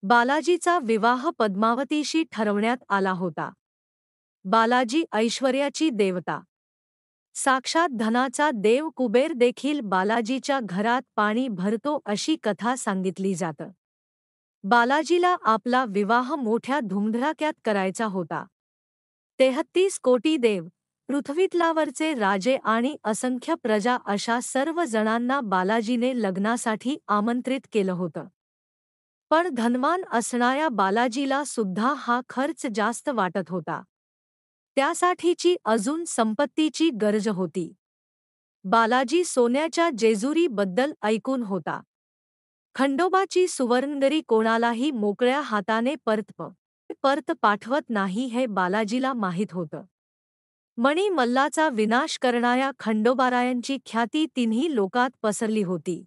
बालाजीचा विवाह पद्मावतीशी ठरवण्यात आला होता. बालाजी ऐश्वर्याची देवता, साक्षात धनाचा देव कुबेर देखील बालाजीच्या घरात पाणी भरतो अशी कथा सांगितली जातं. बालाजीला आपला विवाह मोठ्या धुमधडाक्यात करायचा होता. 33 कोटी देव, पृथ्वीतलावरचे राजे आणि असंख्य प्रजा अशा सर्व जणांना बालाजीने लग्नासाठी आमंत्रित केलं होतं. पण धनवान असणाऱ्या बालाजीला सुद्धा हा खर्च जास्त वाटत होता. त्यासाठीची संपत्तीची गरज होती. बालाजी सोन्याच्या जेजुरीबद्दल ऐकून होता. खंडोबाची सुवर्णगरी कोणालाही मोकळ्या हाताने परत पाठवत नाही हे बालाजीला माहीत होतं. मणिमल्लाचा विनाश करणाऱ्या खंडोबारायांची ख्याती तिन्ही लोकात पसरली होती.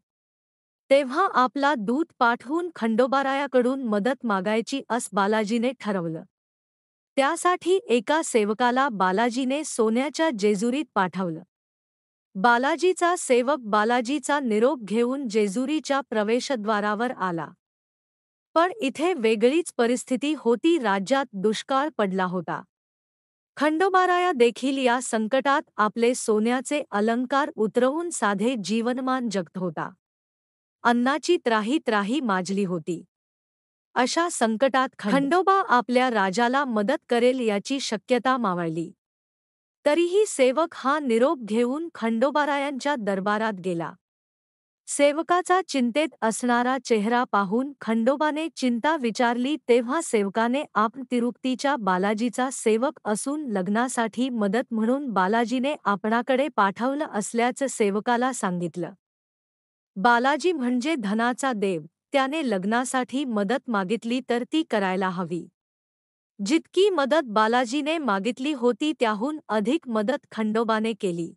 तेव्हा आपला दूत पाठवून खंडोबारायाकडून मदत मागायची असं बालाजीने ठरवलं. त्यासाठी एका सेवकाला बालाजीने सोन्याच्या जेजुरीत पाठवलं. बालाजीचा सेवक बालाजीचा निरोप घेऊन जेजुरीच्या प्रवेशद्वारावर आला. पण इथे वेगळीच परिस्थिती होती. राज्यात दुष्काळ पडला होता. खंडोबाराया देखील या संकटात आपले सोन्याचे अलंकार उतरवून साधे जीवनमान जगत होता. अन्नाची त्राही माजली होती. अशा संकटात खंडोबा आपल्या राजाला मदत करेल याची शक्यता मावळली. तरीही सेवक हा निरोप घेऊन खंडोबारायांच्या दरबारात गेला. सेवकाचा चिंतेत असणारा चेहरा पाहून खंडोबाने चिंता विचारली तेव्हा सेवकाने आपण तिरुपतीच्या बालाजीचा सेवक असून लग्नासाठी मदत म्हणून बालाजीने आपणाकडे पाठवलं असल्याचं सेवकाला सांगितलं. बालाजी म्हणजे धनाचा देव, त्याने लग्नासाठी मदत मागितली तर ती करायला हवी. जितकी मदत बालाजीने मागितली होती त्याहून अधिक मदत खंडोबाने केली.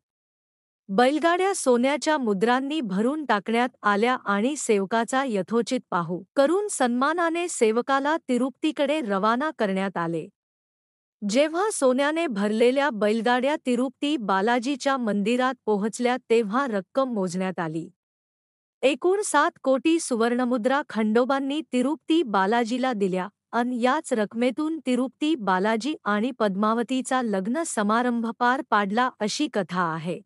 बैलगाड्या सोन्याच्या मुद्रांनी भरून टाकण्यात आल्या आणि सेवकाचा यथोचित पाहू करून सन्मानाने सेवकाला तिरुपतीकडे रवाना करण्यात आले. जेव्हा सोन्याने भरलेल्या बैलगाड्या तिरुपती बालाजीच्या मंदिरात पोहोचल्या तेव्हा रक्कम मोजण्यात आली. एकूण 7 कोटी सुवर्णमुद्रा खंडोबांनी तिरुपती बालाजीला दिल्या आणि याच रकमेतून तिरुपती बालाजी आणि पद्मावतीचा लग्न समारंभ पार पाडला अशी कथा आहे.